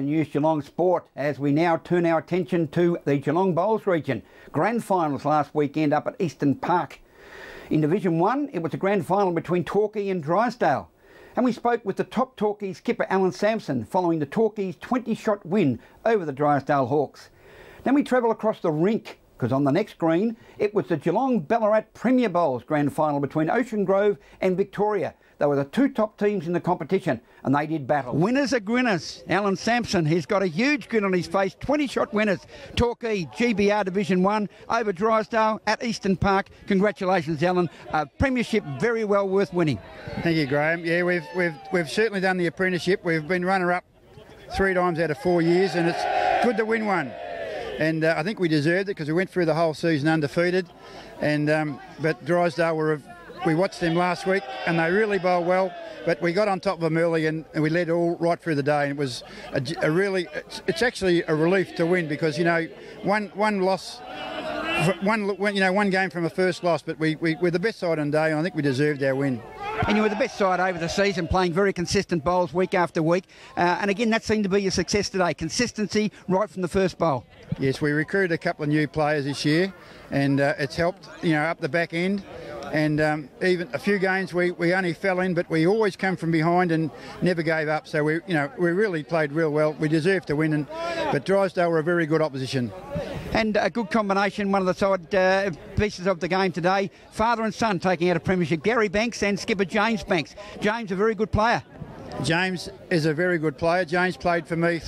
News Geelong Sport as we now turn our attention to the Geelong Bowls region. Grand finals last weekend up at Eastern Park. In Division 1, it was a grand final between Torquay and Drysdale. And we spoke with the top Torquay skipper Alan Sampson following the Torquay's 20-shot win over the Drysdale Hawks. Then we travel across the rink, because on the next green, it was the Geelong Ballarat Premier Bowls grand final between Ocean Grove and Victoria. They were the two top teams in the competition, and they did battle. Winners are grinners. Alan Sampson, he's got a huge grin on his face. 20-shot winners. Torquay, GBR Division 1 over Drysdale at Eastern Park. Congratulations, Alan. Premiership very well worth winning. Thank you, Graham. Yeah, we've certainly done the apprenticeship. We've been runner-up 3 times out of 4 years, and it's good to win one. And I think we deserved it because we went through the whole season undefeated. And but Drysdale we watched them last week and they really bowled well, but we got on top of them early and we led all right through the day. And it was it's actually a relief to win because, you know, one loss, one game from a first loss, but we're the best side on the day and I think we deserved our win. And you were the best side over the season, playing very consistent bowls week after week. And again, that seemed to be your success today. Consistency right from the first bowl. Yes, we recruited a couple of new players this year and it's helped, you know, up the back end. And even a few games we only fell in, but we always come from behind and never gave up. So we really played real well. We deserved to win, but Drysdale were a very good opposition. And a good combination, one of the side pieces of the game today. Father and son taking out a premiership. Gary Banks and skipper James Banks. James, a very good player. James is a very good player. James played for me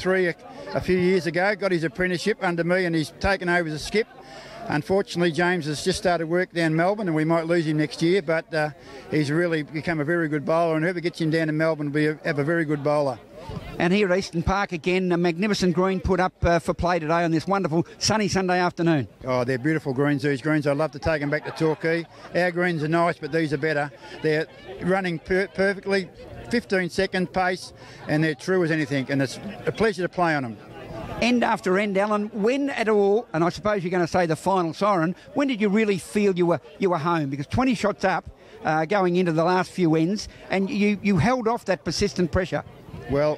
a few years ago, got his apprenticeship under me, and he's taken over as a skip. Unfortunately, James has just started work down in Melbourne and we might lose him next year, but he's really become a very good bowler, and whoever gets him down in Melbourne will have a very good bowler. And here at Eastern Park again, a magnificent green put up for play today on this wonderful sunny Sunday afternoon. Oh, they're beautiful greens, these greens. I'd love to take them back to Torquay. Our greens are nice, but these are better. They're running perfectly, 15-second pace, and they're true as anything, and it's a pleasure to play on them. End after end, Alan, when at all, and I suppose you're going to say the final siren, when did you really feel you were home? Because 20 shots up going into the last few ends, and you held off that persistent pressure. Well,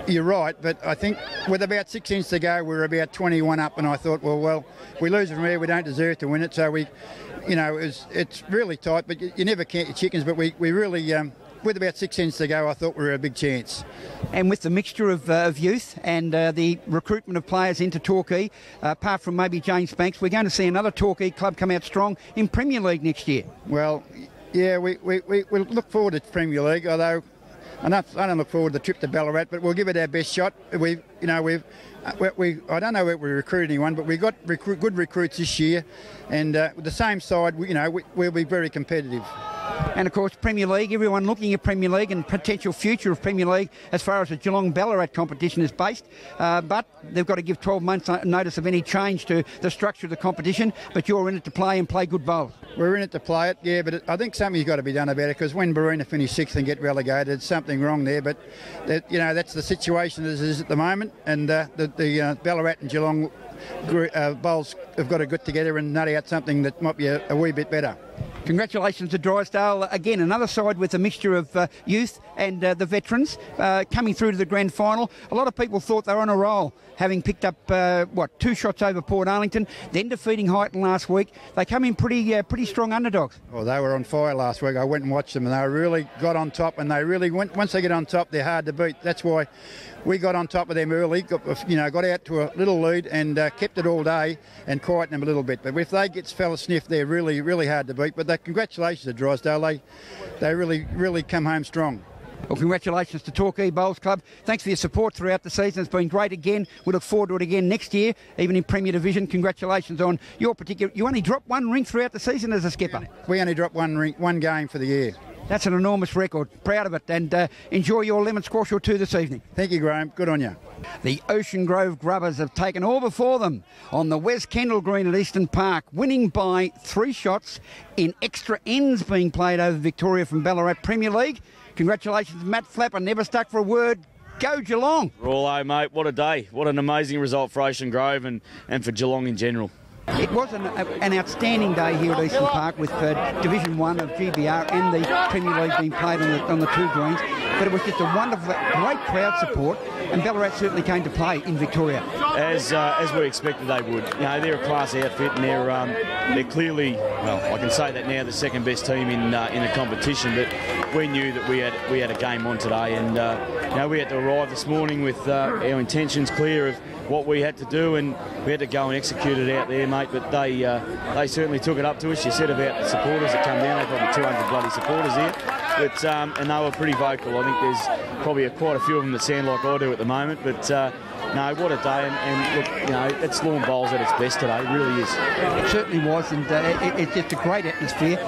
you're right, but I think with about 6 ends to go, we were about 21 up, and I thought, well, if we lose it from here, we don't deserve to win it. So it's really tight, but you never count your chickens, but we really... with about 6 ends to go, I thought we were a big chance. And with the mixture of youth and the recruitment of players into Torquay, apart from maybe James Banks, we're going to see another Torquay club come out strong in Premier League next year. Well, yeah, we look forward to Premier League, although I don't look forward to the trip to Ballarat, but we'll give it our best shot. I don't know where we recruit anyone, but we got good recruits this year, and with the same side, we'll be very competitive. And of course, Premier League, everyone looking at Premier League and potential future of Premier League as far as the Geelong Ballarat competition is based. But they've got to give 12 months notice of any change to the structure of the competition. But you're in it to play and play good bowls. We're in it to play it, yeah, but I think something's got to be done about it because when Barina finish 6th and get relegated, there's something wrong there. But, that's the situation as it is at the moment. And the Ballarat and Geelong bowls have got to get together and nut out something that might be a wee bit better. Congratulations to Drysdale. Again, another side with a mixture of youth and the veterans coming through to the grand final. A lot of people thought they were on a roll, having picked up, 2 shots over Port Arlington, then defeating Highton last week. They come in pretty strong underdogs. Well, they were on fire last week. I went and watched them and they really got on top, and they really went, once they get on top, they're hard to beat. That's why we got on top of them early, got out to a little lead and kept it all day and quietened them a little bit. But if they get fella sniff, they're really, really hard to beat. But congratulations to Drysdale. They really, really come home strong. Well, congratulations to Torquay Bowls Club. Thanks for your support throughout the season. It's been great again. We look forward to it again next year, even in Premier Division. Congratulations on your particular... You only dropped 1 ring throughout the season as a skipper. We only dropped 1 game for the year. That's an enormous record. Proud of it. And enjoy your lemon squash or 2 this evening. Thank you, Graham. Good on you. The Ocean Grove Grubbers have taken all before them on the West Kendall Green at Eastern Park, winning by 3 shots in extra ends being played over Victoria from Ballarat Premier League. Congratulations, Matt Flapper. Never stuck for a word. Go Geelong. Rawlo, mate. What a day. What an amazing result for Ocean Grove and for Geelong in general. It was an outstanding day here at Eastern Park with Division 1 of GBR and the Premier League being played on the two greens. But it was just a wonderful, great crowd support, and Ballarat certainly came to play in Victoria. As we expected they would. You know, they're a class outfit, and they're clearly, well, I can say that now, the second best team in the competition. But we knew that we had a game on today, and you know, we had to arrive this morning with our intentions clear of what we had to do, and we had to go and execute it out there, mate. But they certainly took it up to us. You said about the supporters that come down. They've got 200 bloody supporters here. But, and they were pretty vocal. I think there's probably quite a few of them that sound like I do at the moment. But no, what a day. And look, you know, it's Lawn Bowls at its best today. It really is. It certainly was. And it's just a great atmosphere.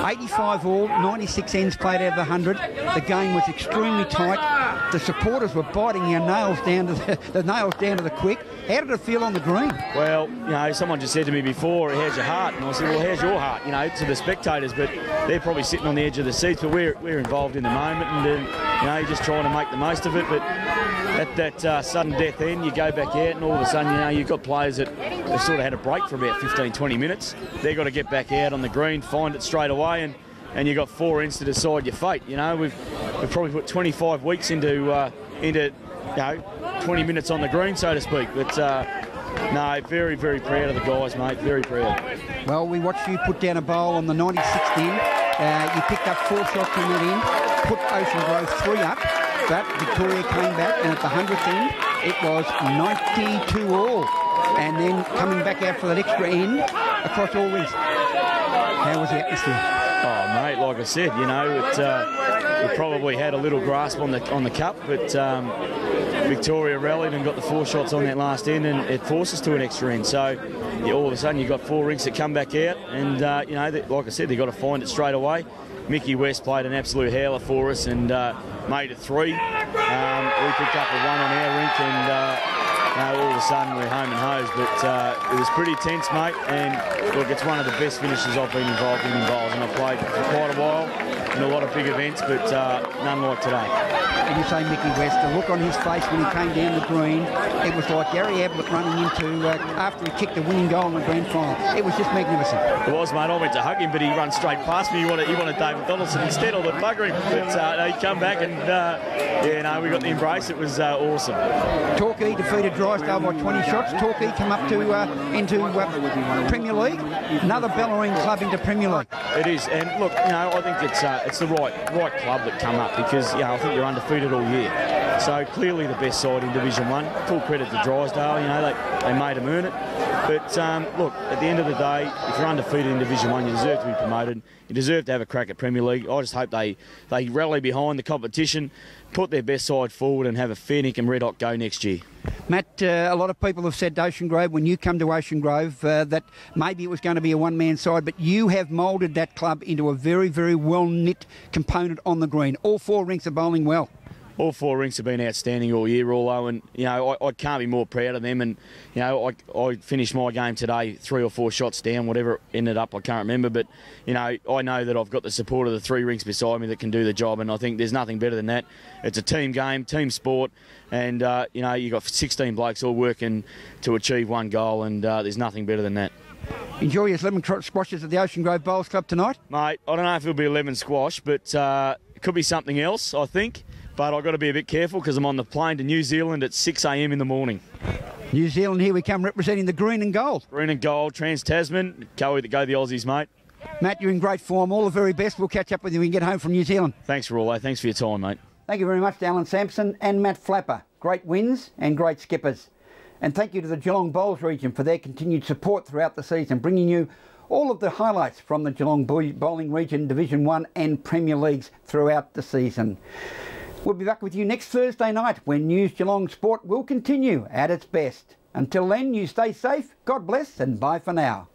85 all, 96 ends played out of the 100. The game was extremely tight. The supporters were biting their nails down to the quick. How did it feel on the green? Well, you know, someone just said to me before, how's your heart? And I said, well, how's your heart? You know, to the spectators, but they're probably sitting on the edge of the seats, but we're involved in the moment, and you know, you're just trying to make the most of it. But at that sudden death end, you go back out, and all of a sudden, you know, you've got players that have sort of had a break for about 15-20 minutes. They've got to get back out on the green, find it straight away, and you've got 4 ends to decide your fate. You know, we've probably put 25 weeks into you know, 20 minutes on the green, so to speak. But no, very, very proud of the guys, mate. Very proud. Well, we watched you put down a bowl on the 96th end. You picked up 4 shots from that end, put Ocean Grove 3 up, but Victoria came back, and at the 100th end, it was 92 all. And then coming back out for that extra end across all rings. How was the atmosphere? Oh, mate, like I said, you know, we probably had a little grasp on the cup, but Victoria rallied and got the 4 shots on that last end, and it forced us to an extra end. So all of a sudden you've got 4 rings that come back out, and you know, like I said, they've got to find it straight away. Mickey West played an absolute howler for us and made it 3. We picked up a 1 on our rink, and all of a sudden we're home and hosed. But it was pretty tense, mate, and look, it's one of the best finishes I've been involved in bowls, and I've played for quite a while in a lot of big events, but none like today. And you say Mickey West, the look on his face when he came down the green, it was like Gary Ablett running into, after he kicked the winning goal in the grand final. It was just magnificent. It was, mate. I went to hug him, but he ran straight past me. He wanted David Donaldson instead, or the bugger him. But no, he come back, and yeah, no, we got the embrace. It was awesome. Torquay defeated Drysdale by 20 shots. Torquay come up to into Premier League. Another Bellarine club into Premier League. It is, and look, you know, I think it's the right club that come up, because you know, I think you're undefeated all year. So clearly the best side in Division 1. Full credit to Drysdale. You know, they made them earn it. But look, at the end of the day, if you're undefeated in Division 1, you deserve to be promoted. You deserve to have a crack at Premier League. I just hope they rally behind the competition, put their best side forward, and have a fair nick and red hot go next year. Matt, a lot of people have said to Ocean Grove, when you come to Ocean Grove, that maybe it was going to be a one-man side, but you have moulded that club into a very, very well-knit component on the green. All 4 rinks are bowling well. All 4 rinks have been outstanding all year, Rollo, and you know, I can't be more proud of them. And you know, I finished my game today 3 or 4 shots down, whatever it ended up, I can't remember. But you know, I know that I've got the support of the 3 rinks beside me that can do the job, and I think there's nothing better than that. It's a team game, team sport, and you know, you've got 16 blokes all working to achieve one goal, and there's nothing better than that. Enjoy your lemon squashes at the Ocean Grove Bowls Club tonight, mate. I don't know if it'll be a lemon squash, but it could be something else, I think. But I've got to be a bit careful because I'm on the plane to New Zealand at 6 a.m. in the morning. New Zealand, here we come, representing the green and gold. Green and gold, Trans-Tasman. Go the Aussies, mate. Matt, you're in great form. All the very best. We'll catch up with you when you get home from New Zealand. Thanks, Rollo. Thanks for your time, mate. Thank you very much to Alan Sampson and Matt Flapper. Great wins and great skippers. And thank you to the Geelong Bowls region for their continued support throughout the season, bringing you all of the highlights from the Geelong Bowling Region Division 1 and Premier Leagues throughout the season. We'll be back with you next Thursday night when News Geelong Sport will continue at its best. Until then, you stay safe, God bless, and bye for now.